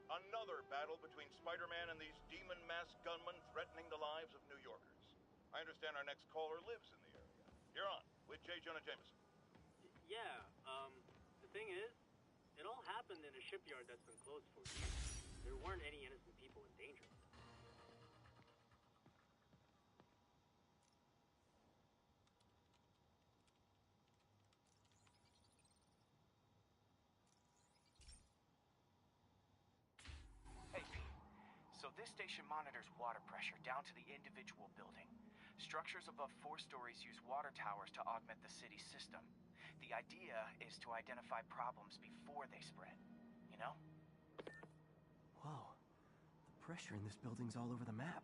Another battle between Spider-Man and these demon-masked gunmen threatening the lives of New Yorkers. I understand our next caller lives in the area. You're on, with J. Jonah Jameson. Yeah, the thing is, it all happened in a shipyard that's been closed for years. There weren't any innocent people in danger. Hey, Pete. So this station monitors water pressure down to the individual building. Structures above 4 stories use water towers to augment the city's system. The idea is to identify problems before they spread, you know? Whoa. The pressure in this building's all over the map.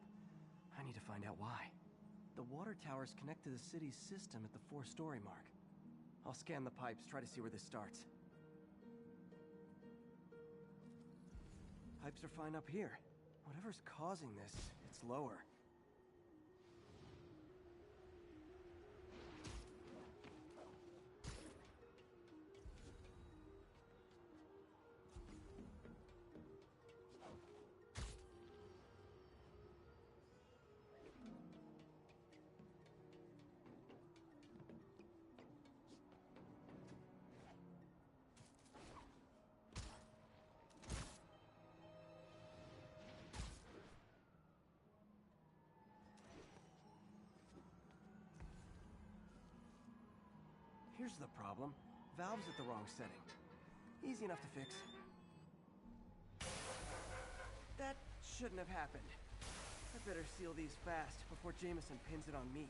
I need to find out why. The water towers connect to the city's system at the 4-story mark. I'll scan the pipes, try to see where this starts. Pipes are fine up here. Whatever's causing this, it's lower. Here's the problem. Valve's at the wrong setting. Easy enough to fix. That shouldn't have happened. I better seal these fast before Jameson pins it on me.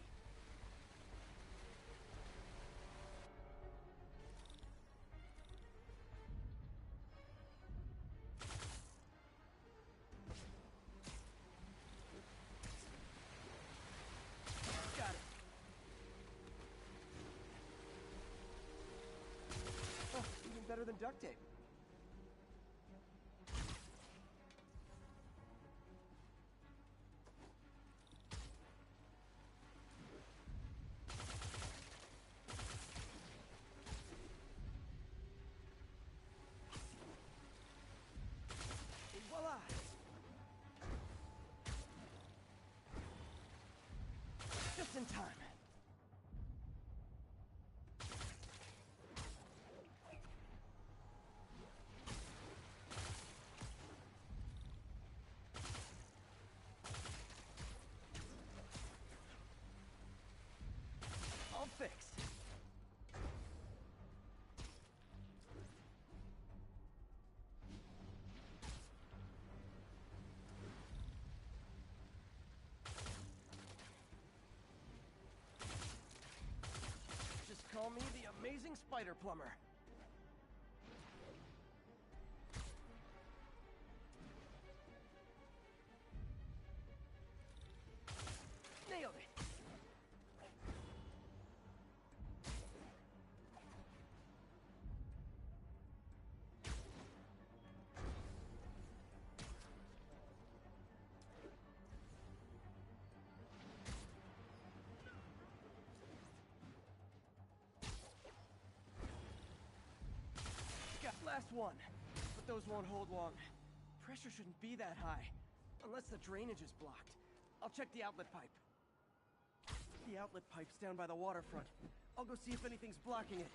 Got it. Oh, even better than duct tape. And voila! Just in time. All fixed. Just call me the amazing spider plumber. Nailed it. Last one. But those won't hold long. Pressure shouldn't be that high. Unless the drainage is blocked. I'll check the outlet pipe. The outlet pipe's down by the waterfront. I'll go see if anything's blocking it.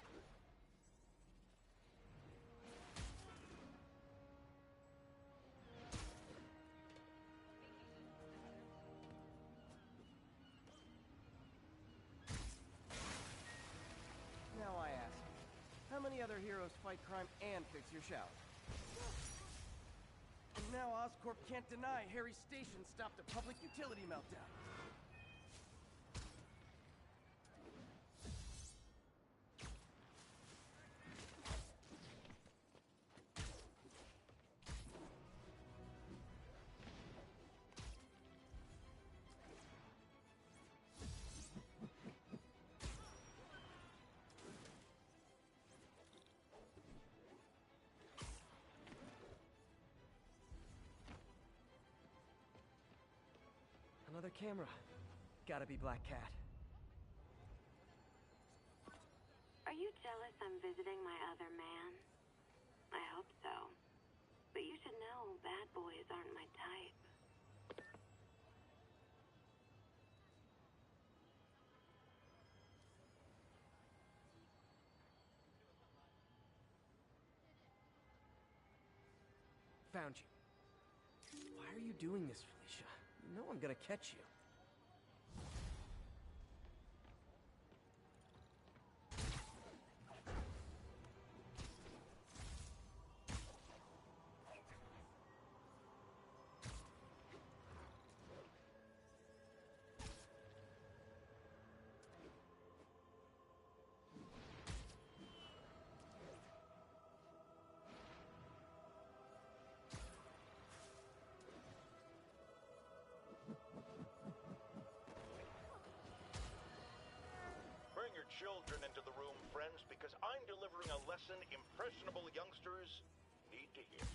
Now I ask. How many other heroes fight crime and fix your shower? And now Oscorp can't deny Harry's station stopped a public utility meltdown. Another camera. Gotta be Black Cat. Are you jealous I'm visiting my other man? I hope so. But you should know, found you. Why are you doing this, Felicia? You know I'm gonna catch you. Bring your children into the room, friends, because I'm delivering a lesson impressionable youngsters need to hear.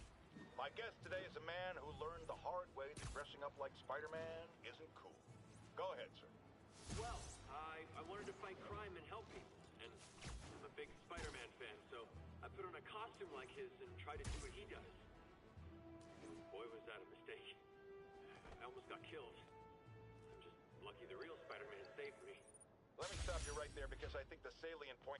My guest today is a man who learned the hard way that dressing up like Spider-Man isn't cool. Go ahead, sir. Well, I wanted to fight crime and help people, and I'm a big Spider-Man fan, so I put on a costume like his and tried to do what he does. Boy, was that a mistake. I almost got killed. I'm just lucky the real Spider-Man saved me. Let me stop you right there because I think the salient point...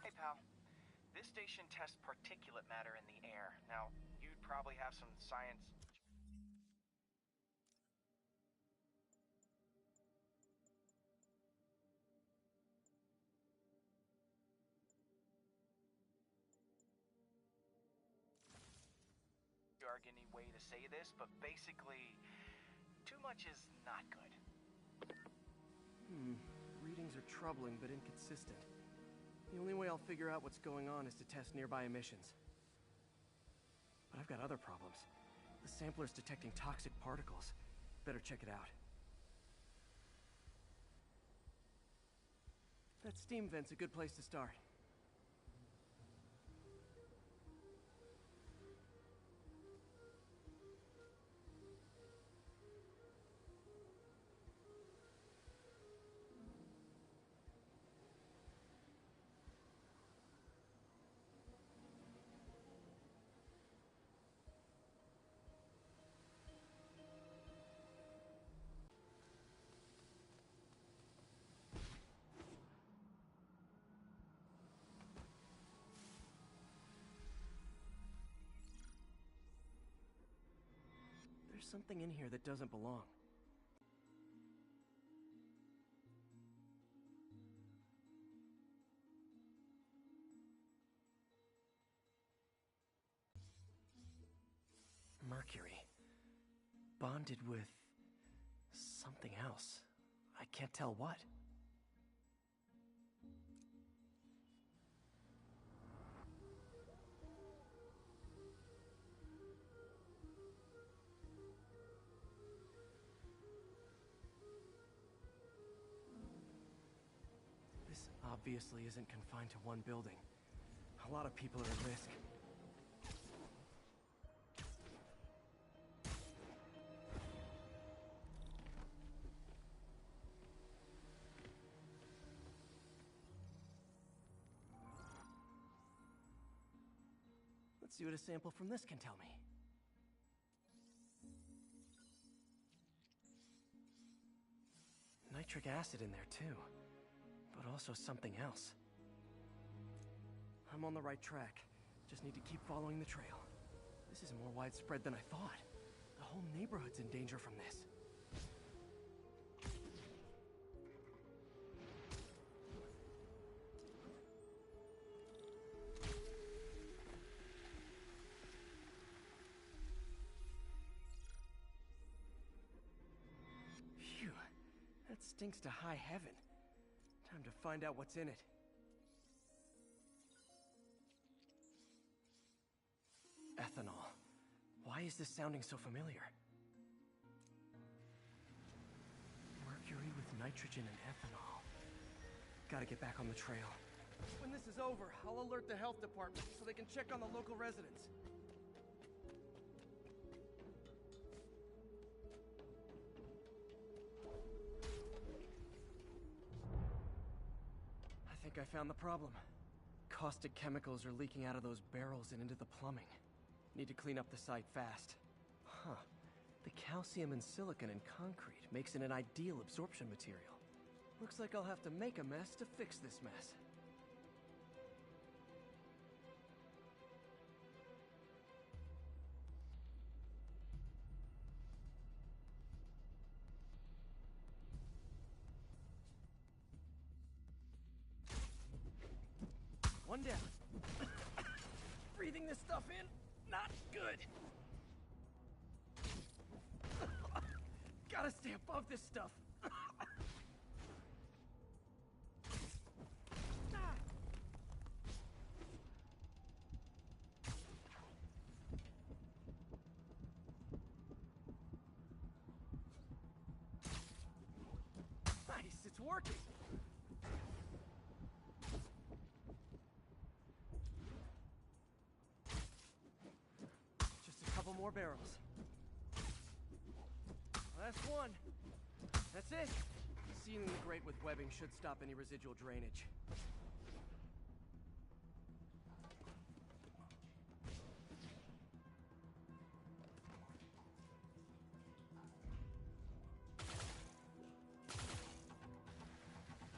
Hey, pal. This station tests particulate matter in the air. Now, you'd probably have some science... jargony way to say this, but basically, too much is not good. Readings are troubling but inconsistent. The only way I'll figure out what's going on is to test nearby emissions. But I've got other problems. The sampler's detecting toxic particles. Better check it out. That steam vent's a good place to start. There's something in here that doesn't belong. Mercury. Bonded with... something else. I can't tell what. This obviously isn't confined to one building. A lot of people are at risk. Let's see what a sample from this can tell me. Nitric acid in there too, but also something else. I'm on the right track. Just need to keep following the trail. This is more widespread than I thought. The whole neighborhood's in danger from this. Phew, that stinks to high heaven. Time to find out what's in it. Ethanol. Why is this sounding so familiar? Mercury with nitrogen and ethanol. Gotta get back on the trail. When this is over, I'll alert the health department so they can check on the local residents. I think I found the problem. Caustic chemicals are leaking out of those barrels and into the plumbing. Need to clean up the site fast. Huh. The calcium and silicon in concrete makes it an ideal absorption material. Looks like I'll have to make a mess to fix this mess. One down. Breathing this stuff in, not good. Gotta stay above this stuff. Nice, it's working. Just a couple more barrels. Last one. That's it. Sealing the grate with webbing should stop any residual drainage.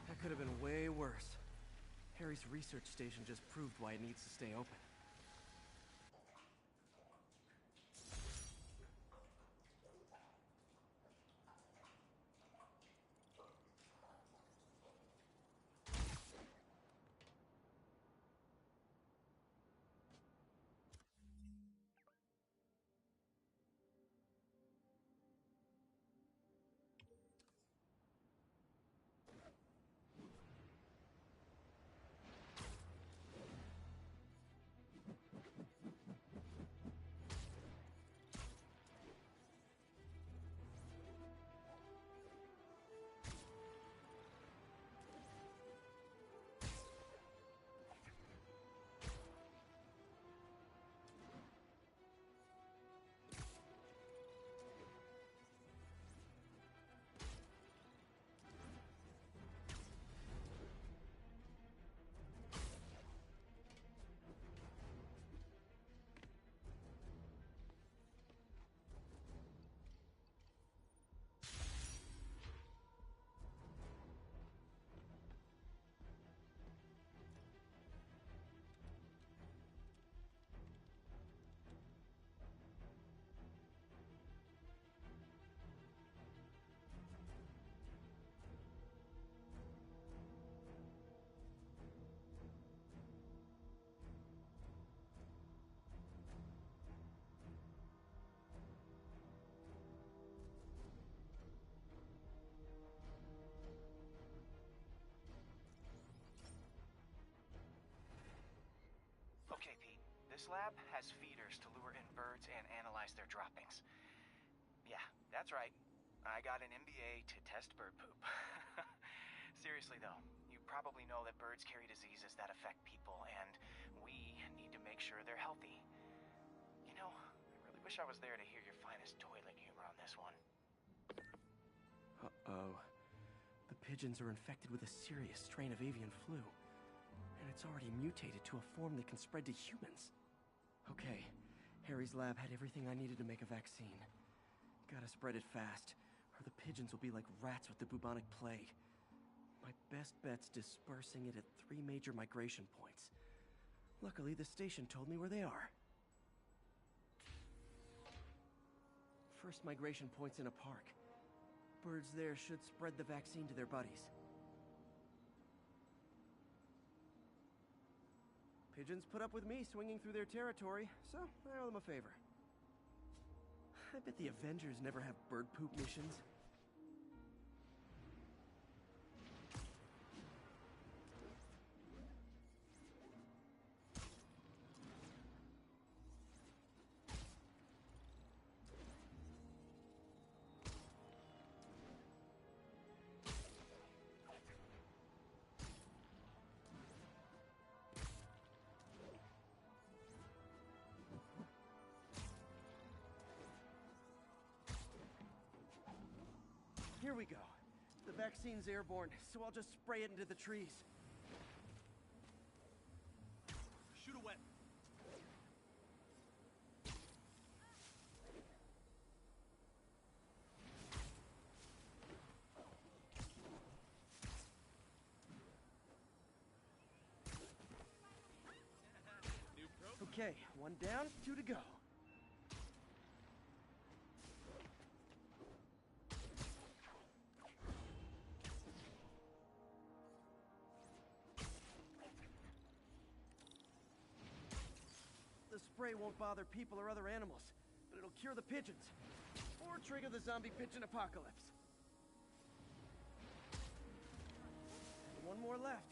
That could have been way worse. Harry's research station just proved why it needs to stay open. Okay, Pete. This lab has feeders to lure in birds and analyze their droppings. Yeah, that's right. I got an MBA to test bird poop. Seriously though, you probably know that birds carry diseases that affect people, and we need to make sure they're healthy. You know, I really wish I was there to hear your finest toilet humor on this one. Uh-oh. The pigeons are infected with a serious strain of avian flu. And it's already mutated to a form that can spread to humans. Okay, Harry's lab had everything I needed to make a vaccine. Gotta spread it fast, or the pigeons will be like rats with the bubonic plague. My best bet's dispersing it at 3 major migration points. Luckily, the station told me where they are. First migration point's in a park. Birds there should spread the vaccine to their buddies. Pigeons put up with me swinging through their territory, so I owe them a favor. I bet the Avengers never have bird poop missions. Here we go. The vaccine's airborne, so I'll just spray it into the trees. Shoot a web. Okay, one down, two to go. The spray won't bother people or other animals, but it'll cure the pigeons. Or trigger the zombie pigeon apocalypse. And one more left.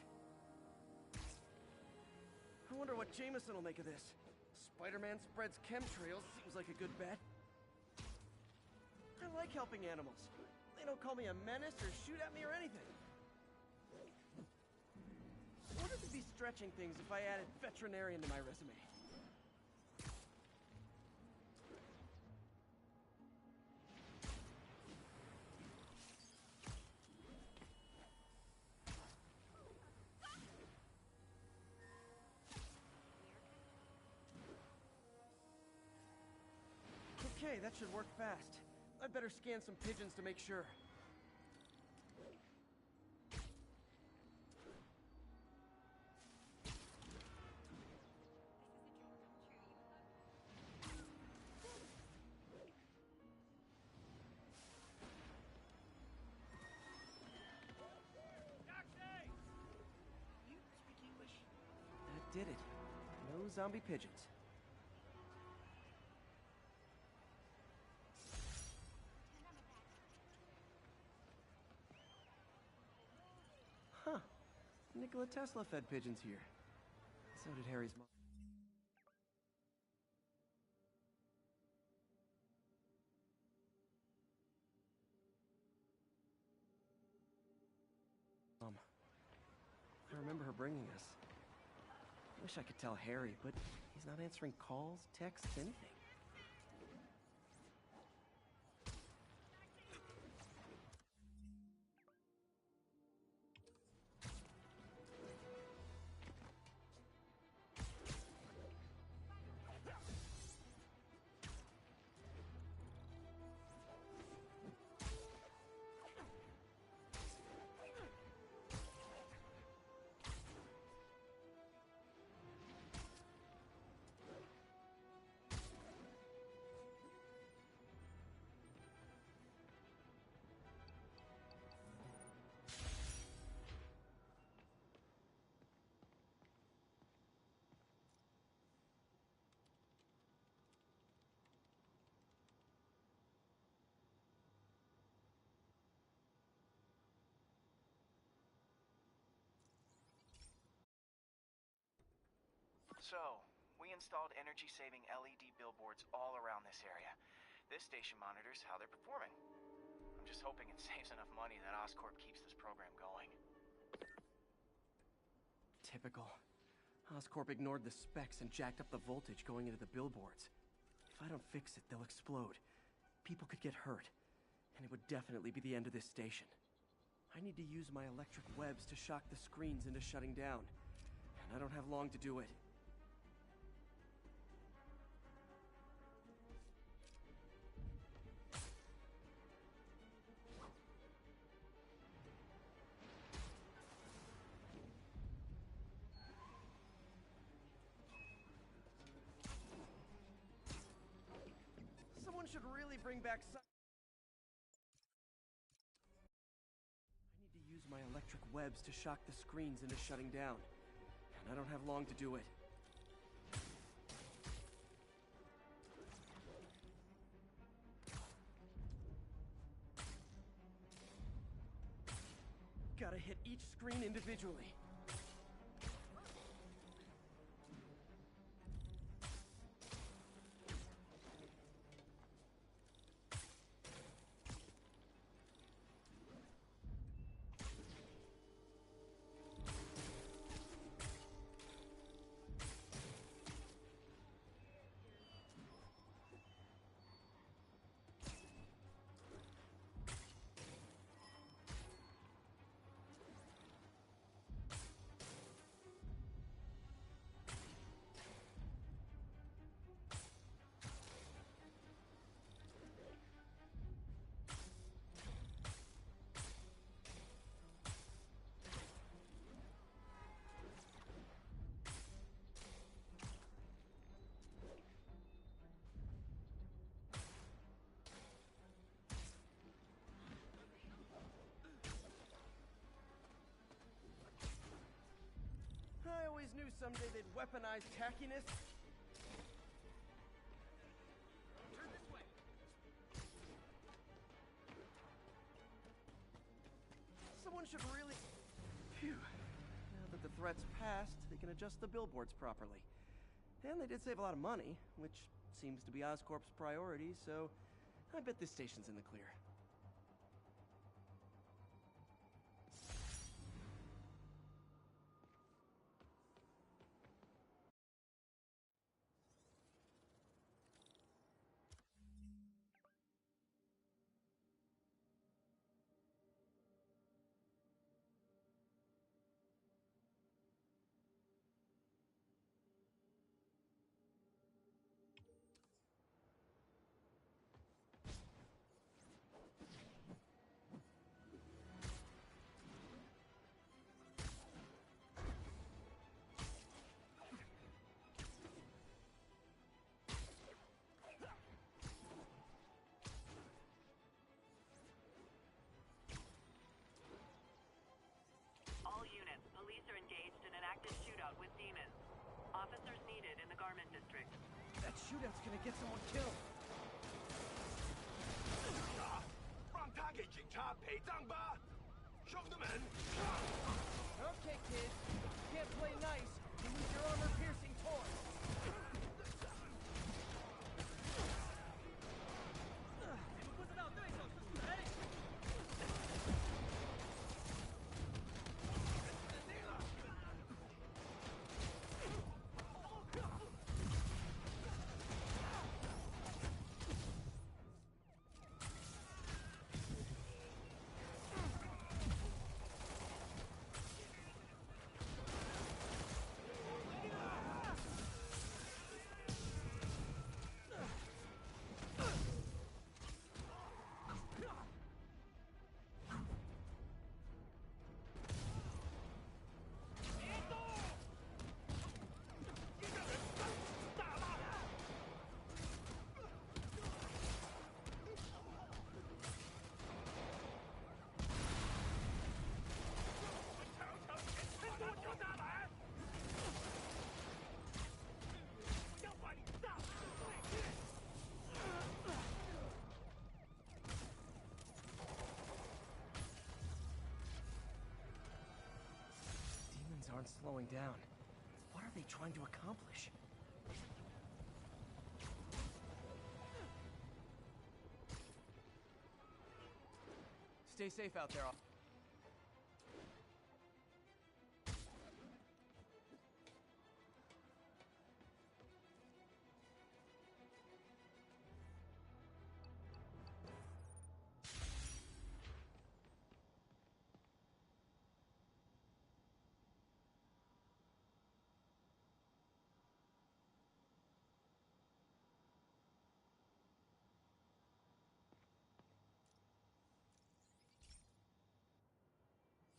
I wonder what Jameson will make of this. Spider-Man spreads chemtrails seems like a good bet. I like helping animals. They don't call me a menace or shoot at me or anything. Wouldn't it be stretching things if I added veterinarian to my resume? Okay, that should work fast. I'd better scan some pigeons to make sure. You speak English? That did it. No zombie pigeons. Huh. Nikola Tesla fed pigeons here. So did Harry's mom. I remember her bringing us. Wish I could tell Harry, but he's not answering calls, texts, anything. So, we installed energy-saving LED billboards all around this area. This station monitors how they're performing. I'm just hoping it saves enough money that Oscorp keeps this program going. Typical. Oscorp ignored the specs and jacked up the voltage going into the billboards. If I don't fix it, they'll explode. People could get hurt. And it would definitely be the end of this station. I need to use my electric webs to shock the screens into shutting down. And I don't have long to do it. Someone should really bring back I need to use my electric webs to shock the screens into shutting down. And I don't have long to do it. Gotta hit each screen individually. someday they'd weaponize tackiness? Turn this way. Someone should really... Phew. Now that the threat's passed, they can adjust the billboards properly. And they did save a lot of money, which seems to be Oscorp's priority, so I bet this station's in the clear. All units, police are engaged in an active shootout with demons. Officers needed in the Garment District. That shootout's gonna get someone killed. 让他给警察陪葬吧，兄弟们！ Okay, kids. You can't play nice. You lose your armor-piercing toys. Demons aren't slowing down. What are they trying to accomplish? Stay safe out there.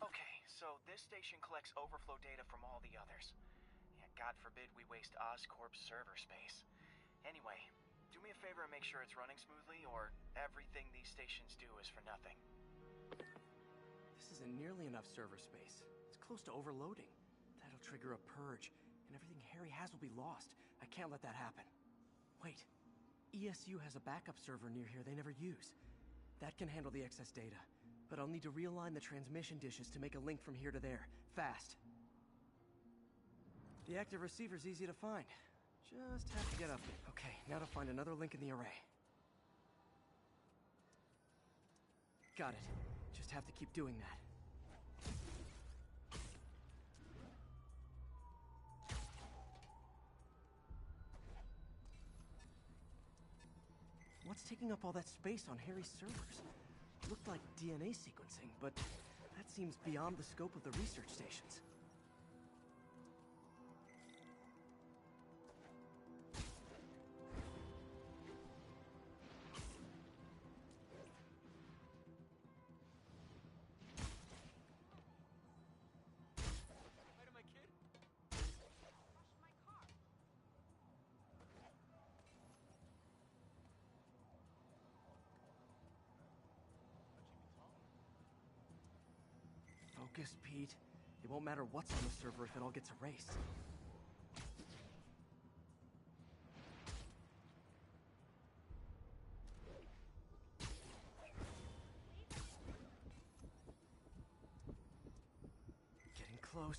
Okay, so this station collects overflow data from all the others. Yeah, God forbid we waste Oscorp's server space. Anyway, do me a favor and make sure it's running smoothly, or everything these stations do is for nothing. This isn't nearly enough server space. It's close to overloading. That'll trigger a purge, and everything Harry has will be lost. I can't let that happen. Wait. ESU has a backup server near here they never use. That can handle the excess data, but I'll need to realign the transmission dishes to make a link from here to there, fast. The active receiver's easy to find. Just have to get up there. Okay, now to find another link in the array. Got it. Just have to keep doing that. What's taking up all that space on Harry's servers? Looked like DNA sequencing, but that seems beyond the scope of the research stations. Focus, Pete. It won't matter what's on the server if it all gets erased. close.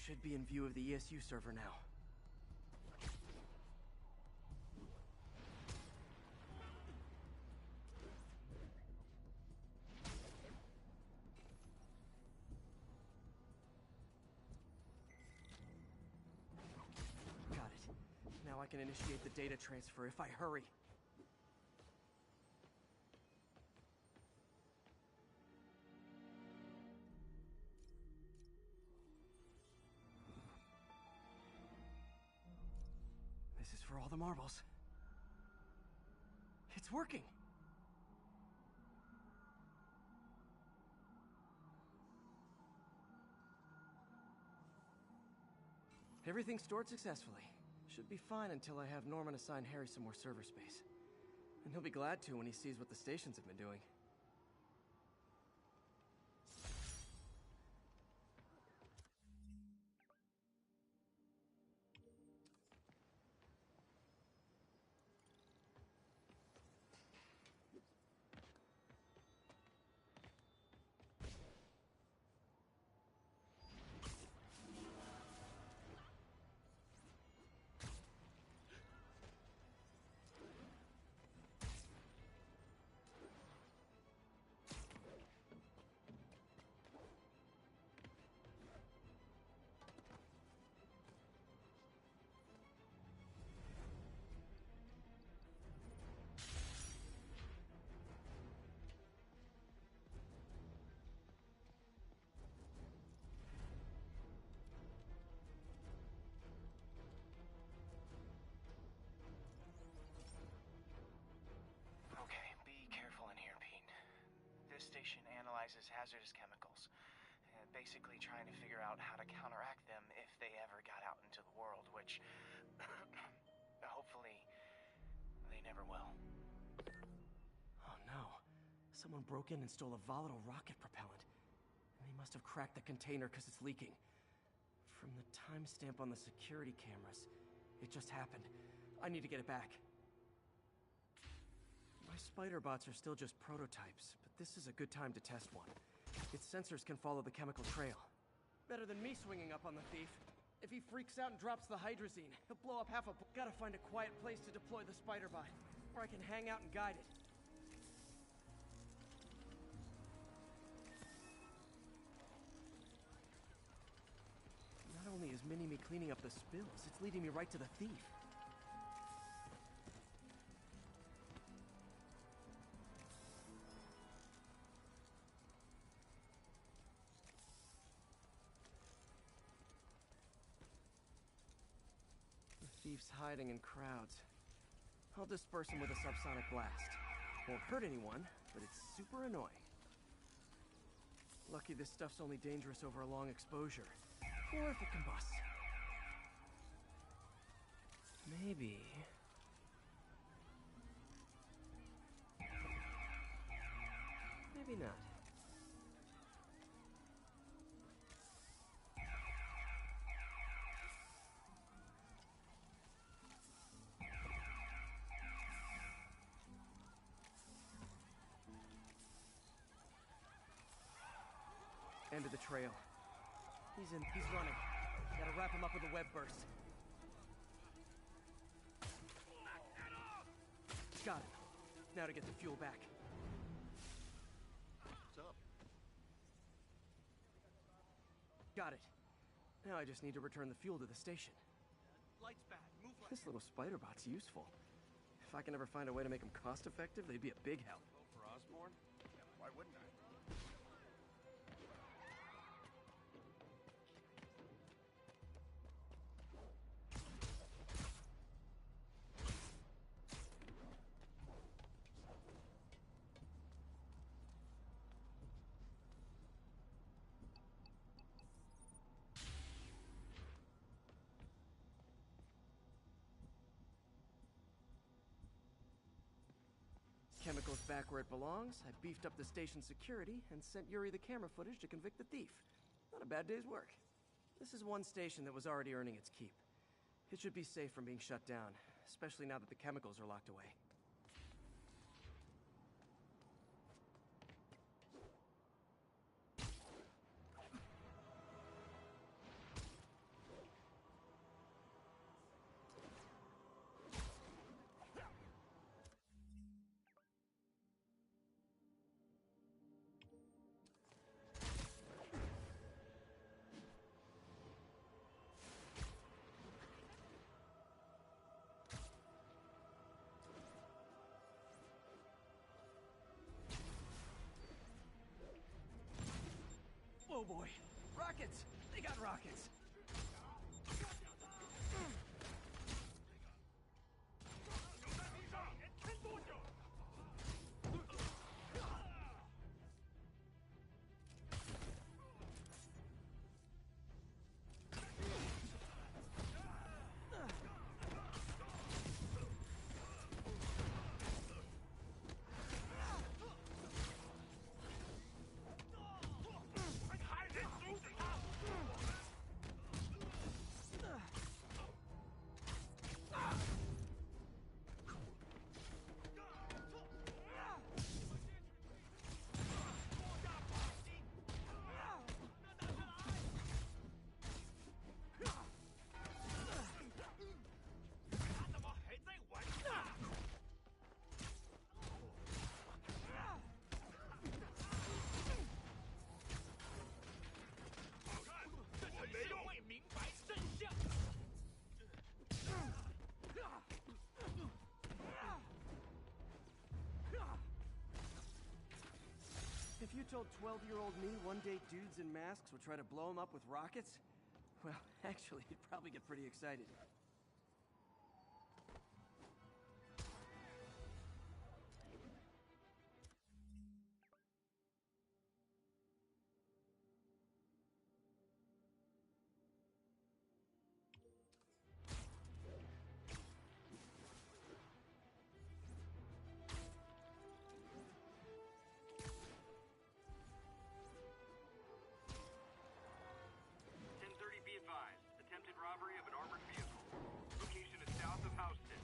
Should be in view of the ESU server now. Got it. Now I can initiate the data transfer if I hurry. This is for all the marbles. It's working! Everything stored successfully. Should be fine until I have Norman assign Harry some more server space. And he'll be glad to when he sees what the stations have been doing. Okay, be careful in here, Pete. This station analyzes hazardous chemicals, basically trying to figure out how to counteract them if they ever got out into the world, which hopefully they never will. Oh no. Someone broke in and stole a volatile rocket propellant. And they must have cracked the container because it's leaking. From the timestamp on the security cameras, it just happened. I need to get it back. My spider bots are still just prototypes, but this is a good time to test one. Its sensors can follow the chemical trail. Better than me swinging up on the thief. If he freaks out and drops the hydrazine, he'll blow up half a... Gotta find a quiet place to deploy the spider bot, where I can hang out and guide it. Not only is Mini-Me cleaning up the spills, it's leading me right to the thief. The thief's hiding in crowds. I'll disperse him with a subsonic blast. Won't hurt anyone, but it's super annoying. Lucky this stuff's only dangerous over a long exposure. Or if it combusts. Maybe... maybe not. End of the trail. He's running. Gotta wrap him up with a web burst. Got it. Now to get the fuel back. What's up? Got it. Now I just need to return the fuel to the station. Light's bad. Move left. This little spider bot's useful. If I can ever find a way to make them cost-effective, they'd be a big help. Vote for Osborn? Why wouldn't I? back where it belongs, I beefed up the station's security, and sent Yuri the camera footage to convict the thief. Not a bad day's work. This is one station that was already earning its keep. It should be safe from being shut down, especially now that the chemicals are locked away. Oh boy, rockets! They got rockets! If you told 12-year-old me one day dudes in masks would try to blow him up with rockets, well, actually, you'd probably get pretty excited. Attempted robbery of an armored vehicle. Location is south of Houston.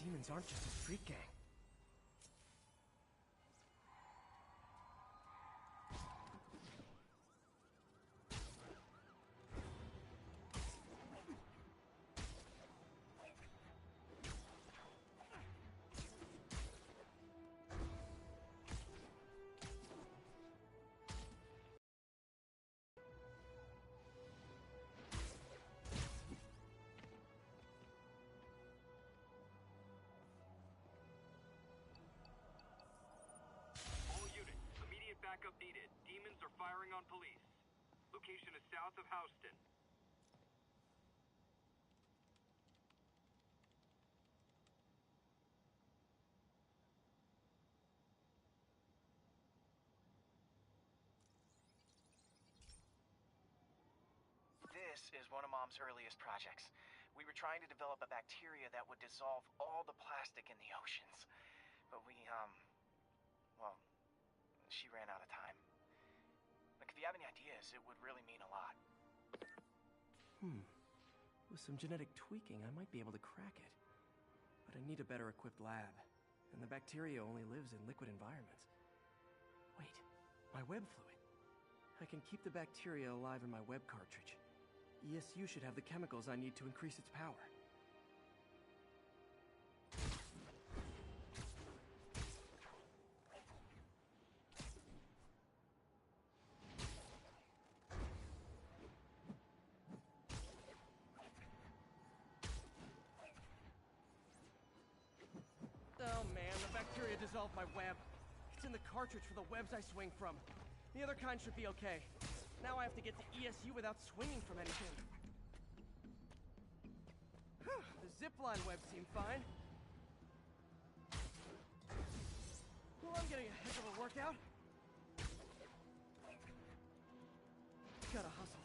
Demons aren't just a street gang. backup needed. Demons are firing on police. Location is south of Houston. This is one of Mom's earliest projects. We were trying to develop a bacteria that would dissolve all the plastic in the oceans. But well, she ran out of time. Like, if you have any ideas, it would really mean a lot. With some genetic tweaking, I might be able to crack it. But I need a better equipped lab. And the bacteria only lives in liquid environments. Wait, my web fluid. I can keep the bacteria alive in my web cartridge. ESU should have the chemicals I need to increase its power. Oh man, the bacteria dissolved my web. It's in the cartridge for the webs I swing from. The other kind should be okay. Now I have to get to ESU without swinging from anything. The zipline webs seem fine. Well, I'm getting a heck of a workout. Gotta hustle.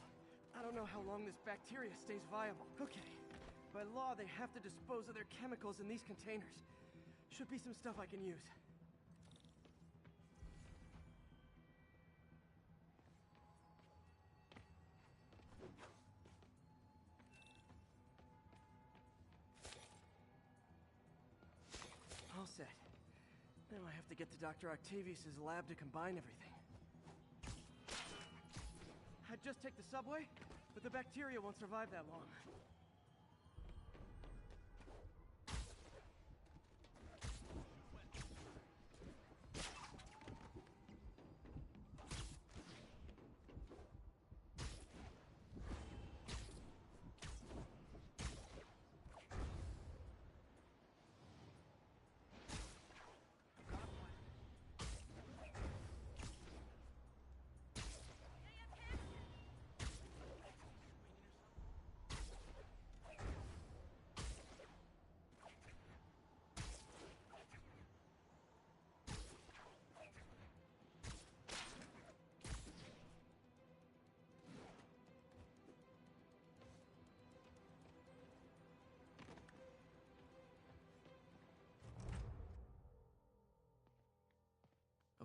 I don't know how long this bacteria stays viable. Okay. By law, they have to dispose of their chemicals in these containers. Should be some stuff I can use. All set. Now I have to get to Dr. Octavius's lab to combine everything. I'd just take the subway, but the bacteria won't survive that long.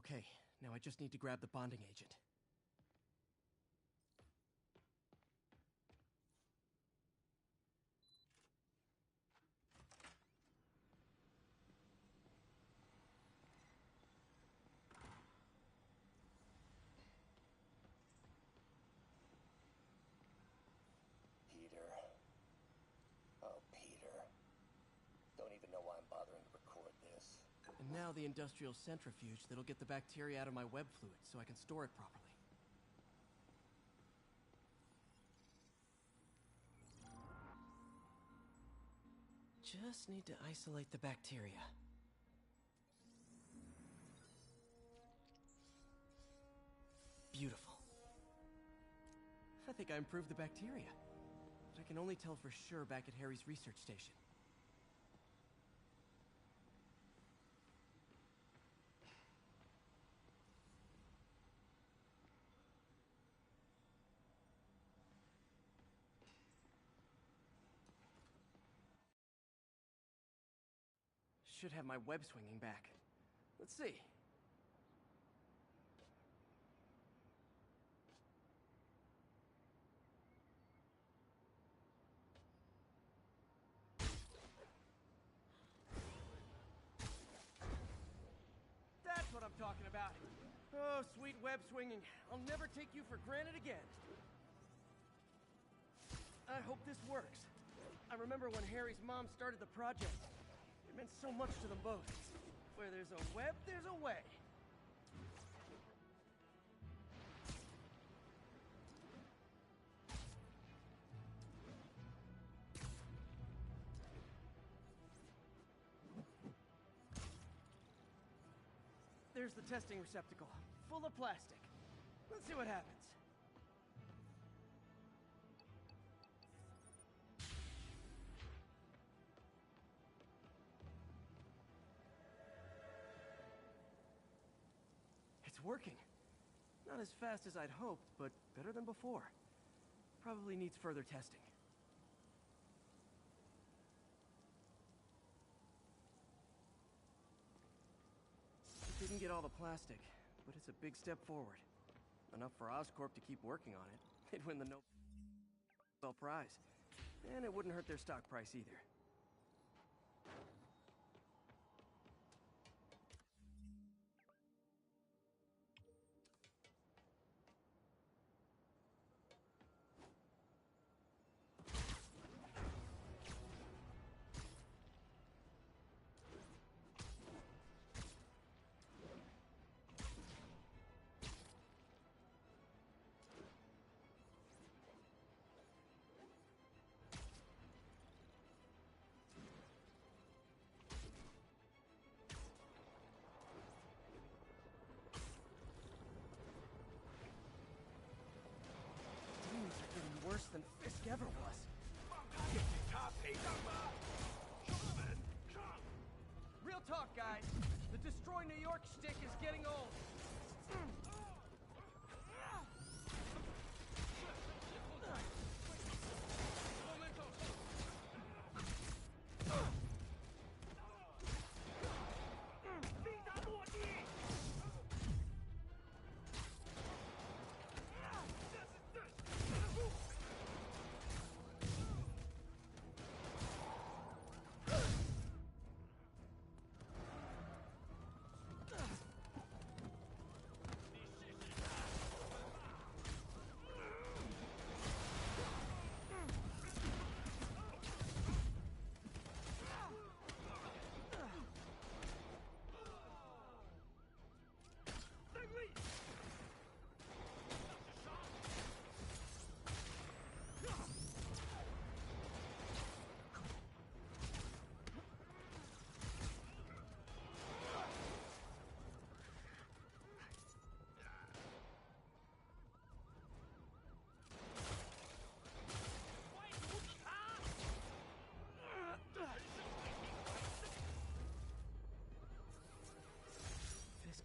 Okay, now I just need to grab the bonding agent. Peter. Oh, Peter. Don't even know why I'm bothering to record this. And now the industrial centrifuge that'll get the bacteria out of my web fluid so I can store it properly. Just need to isolate the bacteria. Beautiful. I think I improved the bacteria. But I can only tell for sure back at Harry's research station. Should have my web swinging back. Let's see. That's what I'm talking about. Oh, sweet web swinging. I'll never take you for granted again. I hope this works. I remember when Harry's mom started the project. It meant so much to them both. Where there's a web, there's a way. There's the testing receptacle. full of plastic. Let's see what happens. It's working. Not as fast as I'd hoped, but better than before. Probably needs further testing. It didn't get all the plastic, but it's a big step forward. Enough for Oscorp to keep working on it. They'd win the Nobel Prize. And it wouldn't hurt their stock price either. Worse than Fisk ever was. Real talk, guys. The Destroy New York shtick is getting old.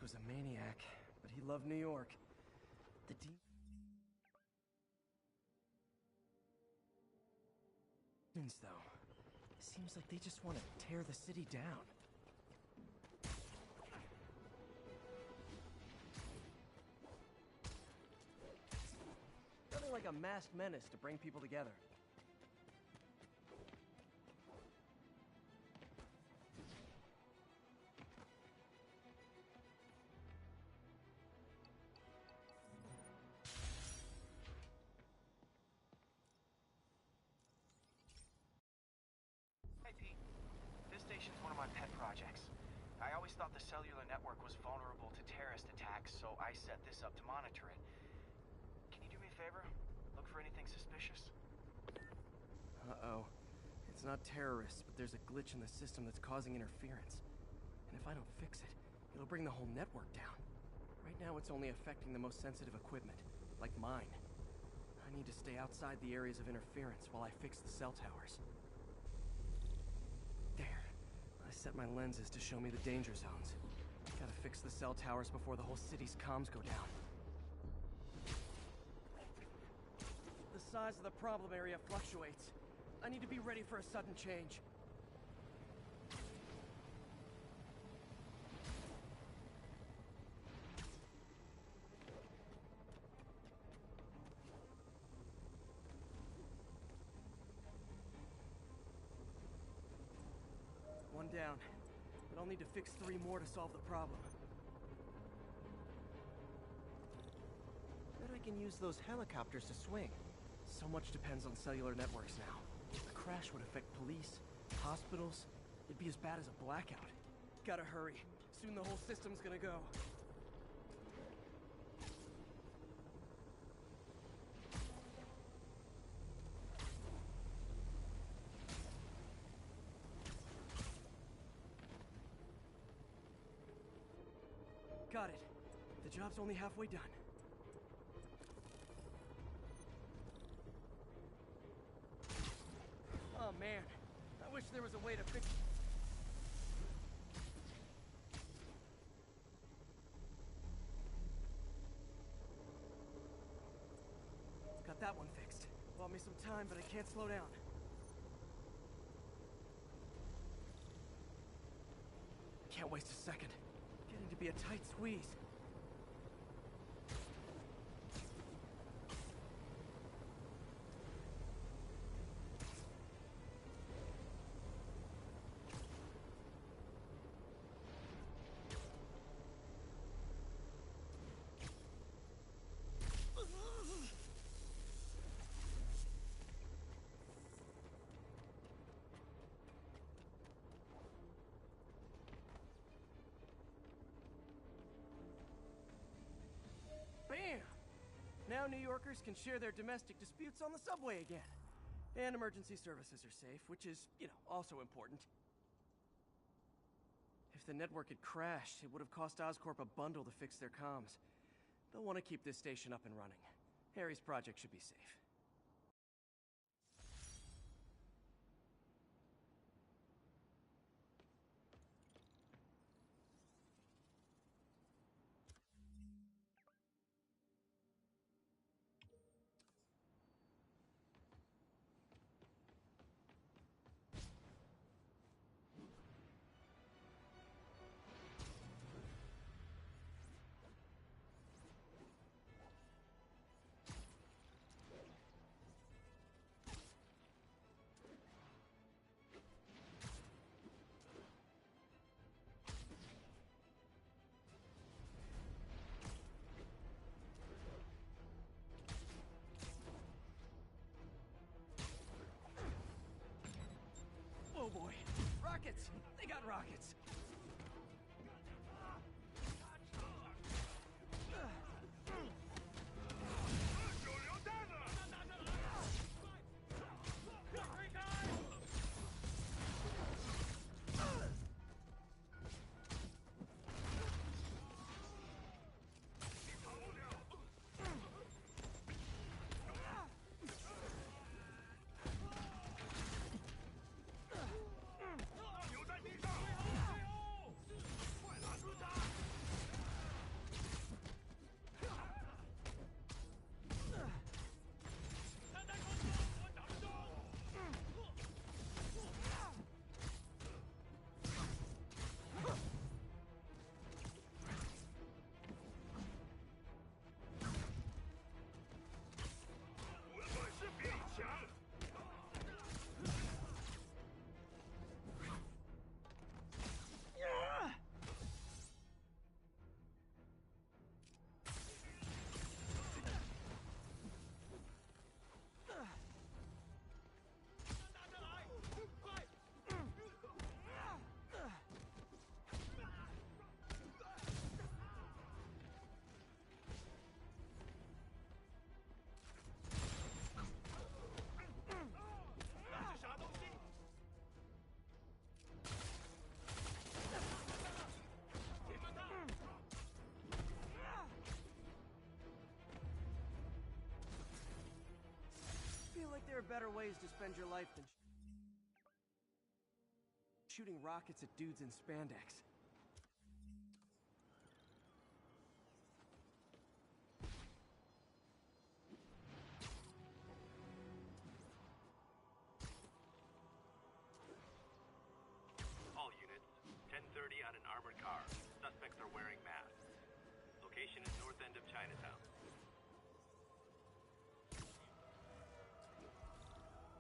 Was a maniac, but he loved New York. The demons, though, it seems like they just want to tear the city down. Nothing like a masked menace to bring people together. I always thought the cellular network was vulnerable to terrorist attacks, so I set this up to monitor it. Can you do me a favor? Look for anything suspicious? Uh-oh. It's not terrorists, but there's a glitch in the system that's causing interference. And if I don't fix it, it'll bring the whole network down. Right now it's only affecting the most sensitive equipment, like mine. I need to stay outside the areas of interference while I fix the cell towers. There. I set my lenses to show me the danger zones. Gotta fix the cell towers before the whole city's comms go down. The size of the problem area fluctuates. I need to be ready for a sudden change. One down, but I'll need to fix 3 more to solve the problem. Bet I can use those helicopters to swing. So much depends on cellular networks now. A crash would affect police, hospitals. It'd be as bad as a blackout. Gotta hurry. Soon the whole system's gonna go. Got it. The The job's only halfway done. Oh man, I wish there was a way to fix... Got that one fixed. Bought me some time, but I can't slow down. Can't waste a second. Getting to be a tight squeeze. Bam! Now New Yorkers can share their domestic disputes on the subway again. And emergency services are safe, which is, also important. If the network had crashed, it would have cost Oscorp a bundle to fix their comms. They'll want to keep this station up and running. Harry's project should be safe. Oh boy. Rockets! They got rockets! There are better ways to spend your life than shooting rockets at dudes in spandex. All units, 10:30 on an armored car. Suspects are wearing masks. Location is north end of Chinatown.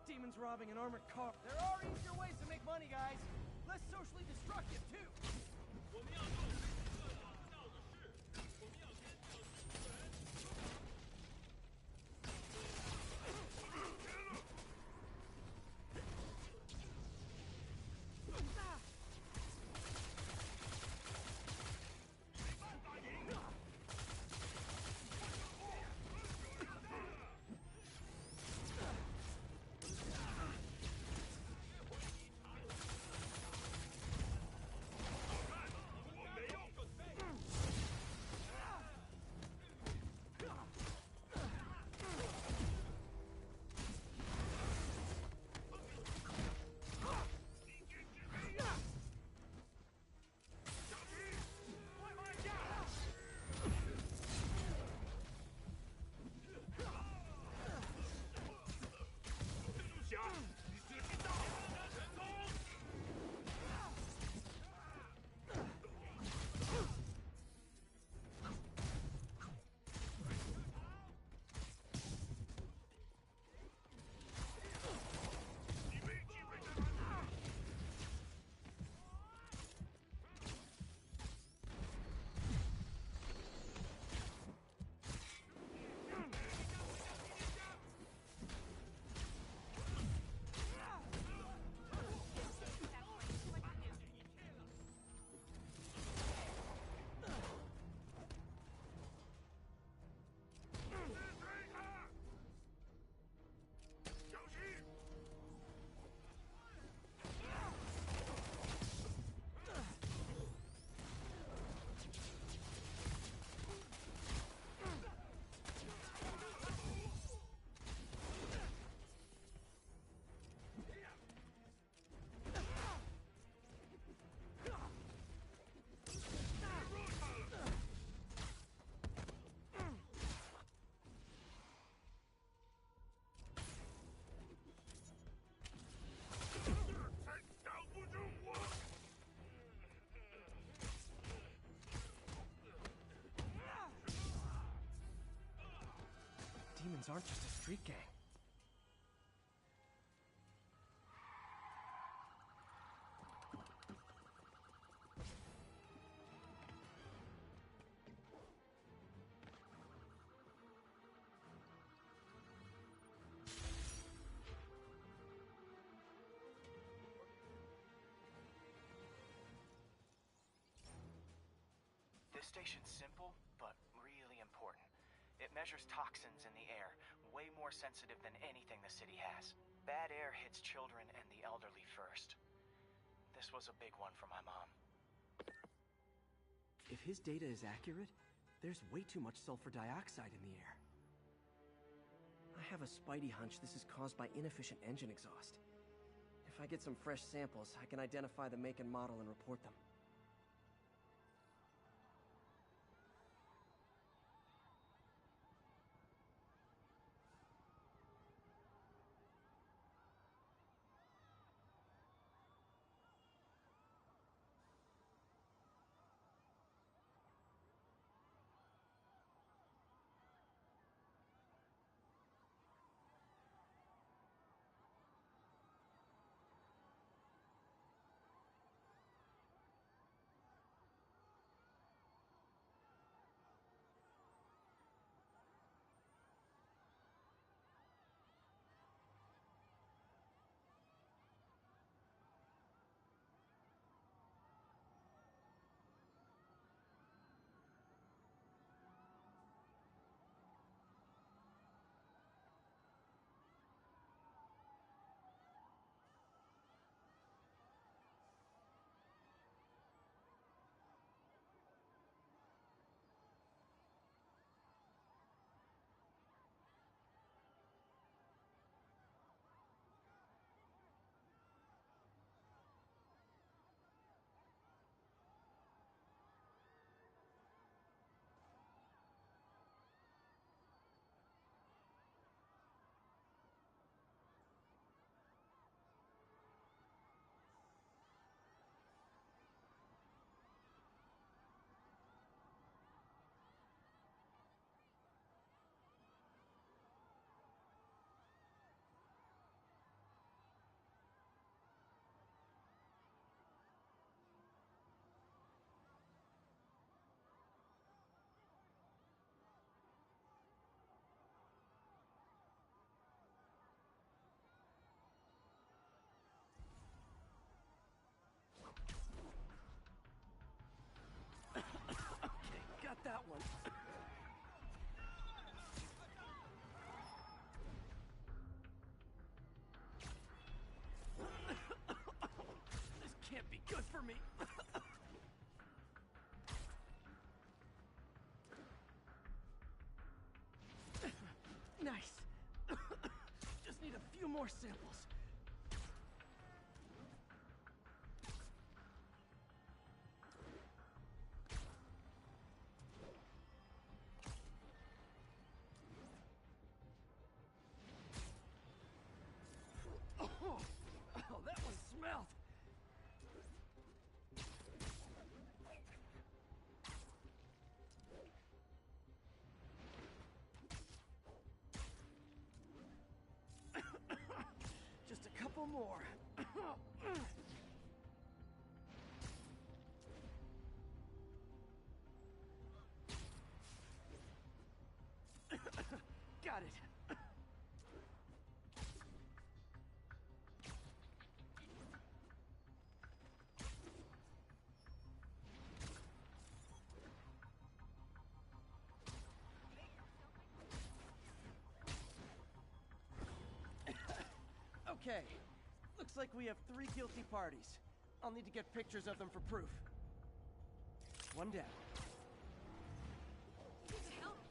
Demons robbing an armored car. There are easier ways to make money, guys. Less socially destructive, too. demons aren't just a street gang. This station's simple, but really important. It measures toxins in the air, way more sensitive than anything the city has. Bad air hits children and the elderly first. This was a big one for my mom. If his data is accurate, there's way too much sulfur dioxide in the air. I have a spidey hunch this is caused by inefficient engine exhaust. If I get some fresh samples, I can identify the make and model and report them. Got that one. This can't be good for me. Nice. Just need a few more samples. Oh, that one smelled. Just a couple more. Got it. Okay, looks like we have 3 guilty parties. I'll need to get pictures of them for proof. One down.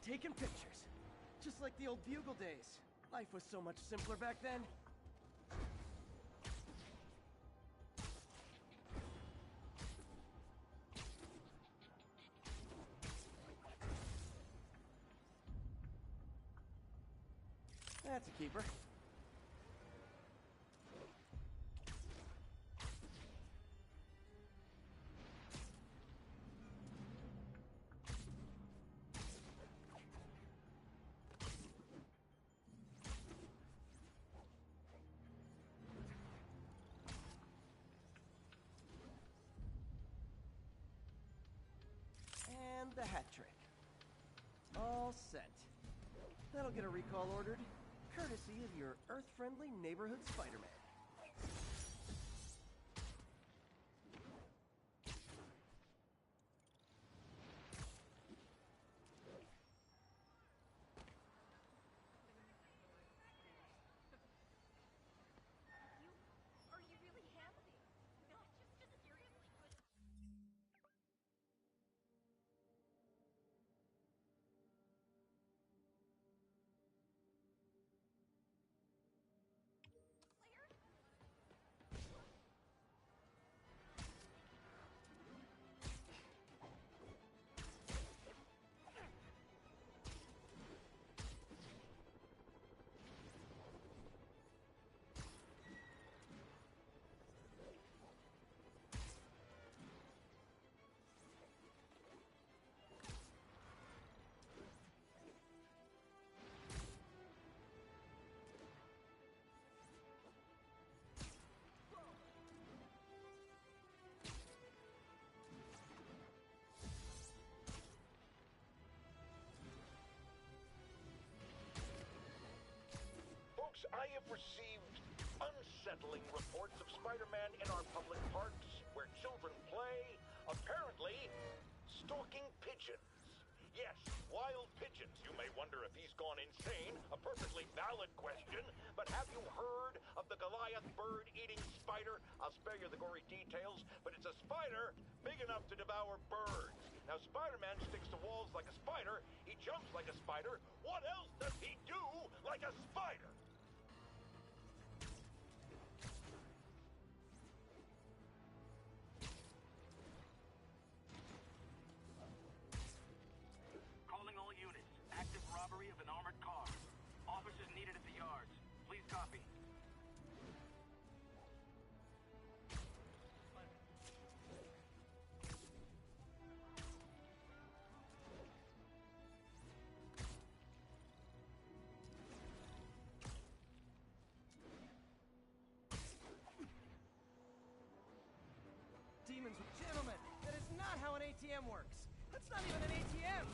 Taking pictures. Just like the old Bugle days. Life was so much simpler back then. That's a keeper. the hat trick. All set. That'll get a recall ordered, courtesy of your Earth-friendly neighborhood Spider-Man. Are you really him? Not just a seriously good... Folks, I have received unsettling reports of Spider-Man in our public parks, where children play, apparently stalking pigeons. Yes, wild pigeons. You may wonder if he's gone insane, a perfectly valid question, but have you heard of the Goliath bird-eating spider? I'll spare you the gory details, but it's a spider big enough to devour birds. Now, Spider-Man sticks to walls like a spider, he jumps like a spider. What else does he do like a spider? Calling all units. Active robbery of an armored car. Officers needed at the yards. Please copy. Demons, gentlemen, that is not how an ATM works. That's not even an ATM.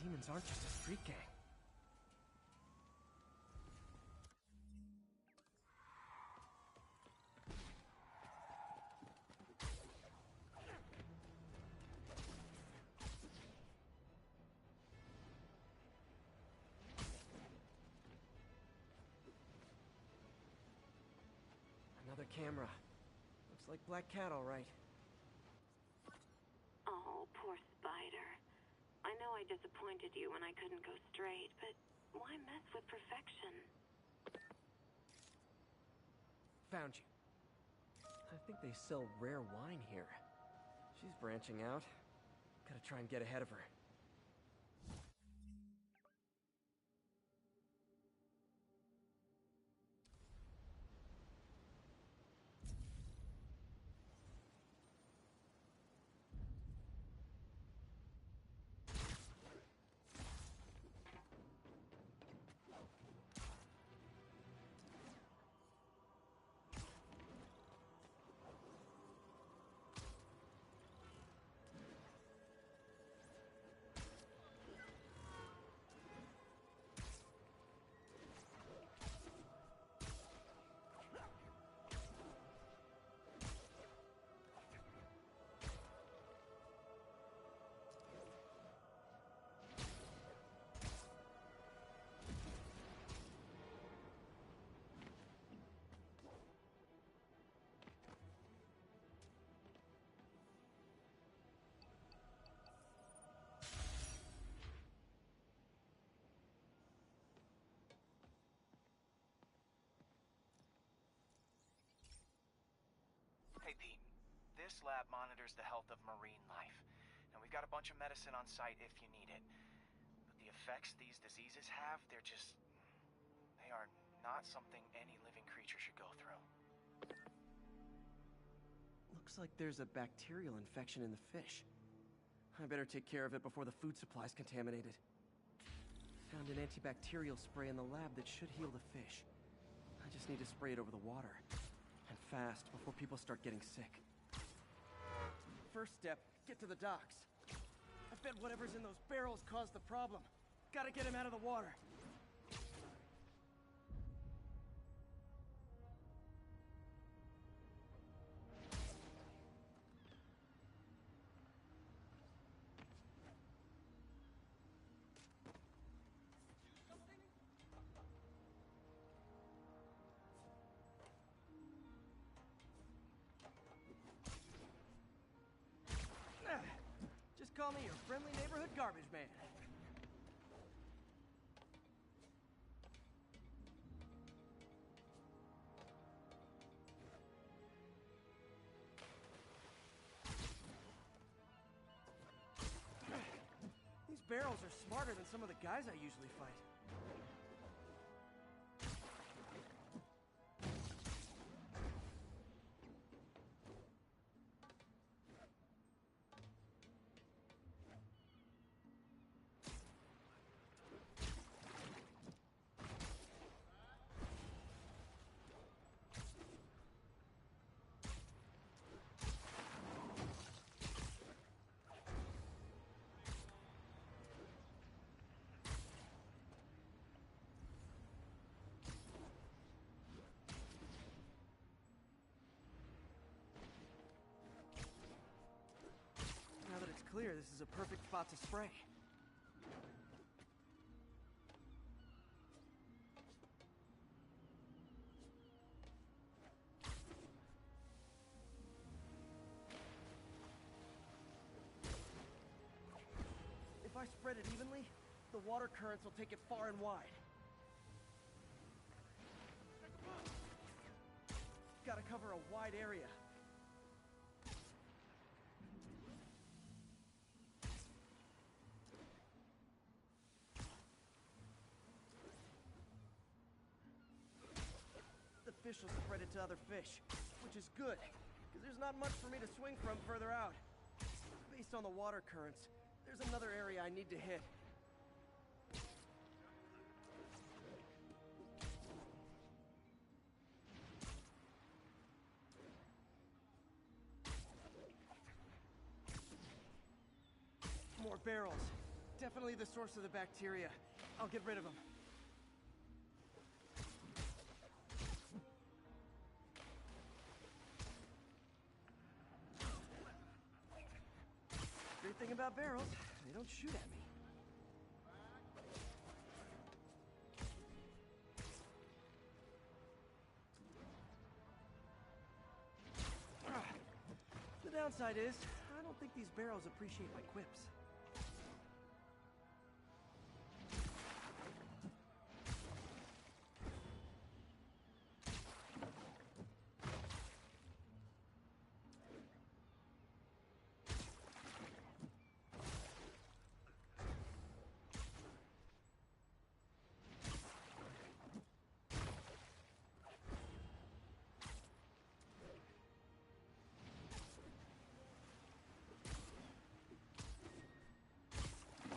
Demons aren't just a street gang. Another camera. Looks like Black Cat, all right. Oh, poor Spider. I know I disappointed you when I couldn't go straight, but why mess with perfection? Found you. I think they sell rare wine here. She's branching out. Gotta try and get ahead of her. lab monitors the health of marine life. And we've got a bunch of medicine on site if you need it. But the effects these diseases have, they are not something any living creature should go through. Looks like there's a bacterial infection in the fish. I better take care of it before the food supply's contaminated. Found an antibacterial spray in the lab that should heal the fish. I just need to spray it over the water. And fast, before people start getting sick. First step, get to the docks. I bet whatever's in those barrels caused the problem. Gotta get him out of the water. Just call me your friendly neighborhood garbage man. These barrels are smarter than some of the guys I usually fight. Now that it's clear, this is a perfect spot to spray. If I spread it evenly, the water currents will take it far and wide. Gotta cover a wide area. The fish will spread it to other fish, which is good, because there's not much for me to swing from further out. Based on the water currents, there's another area I need to hit. More barrels. Definitely the source of the bacteria. I'll get rid of them. Great thing about barrels, they don't shoot at me. The downside is, I don't think these barrels appreciate my quips.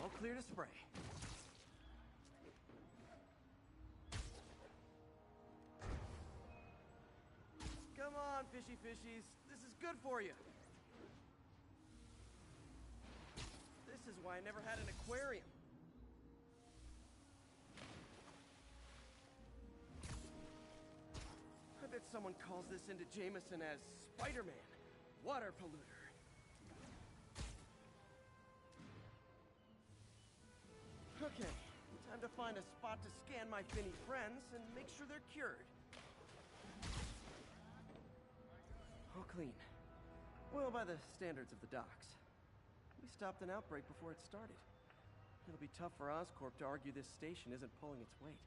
All clear to spray. Come on, fishy fishies. This is good for you. This is why I never had an aquarium. I bet someone calls this into Jameson as Spider-Man, water polluter. Okay, time to find a spot to scan my finny friends and make sure they're cured. All clean. Well, by the standards of the docks. We stopped an outbreak before it started. It'll be tough for Oscorp to argue this station isn't pulling its weight.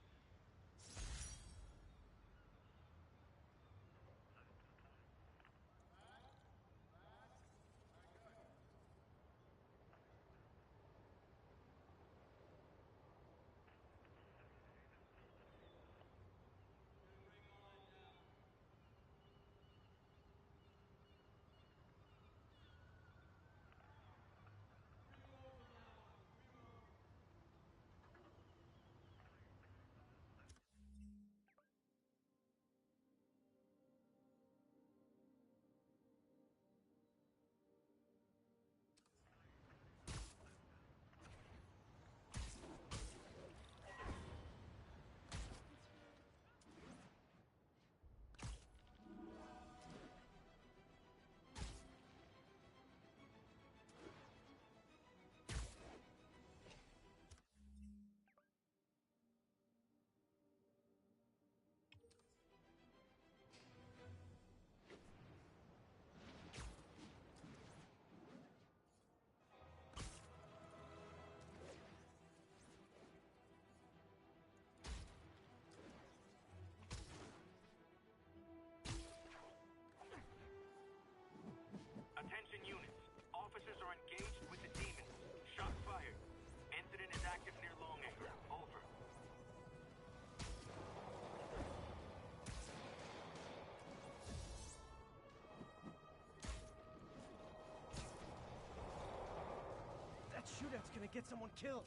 shootout's gonna get someone killed.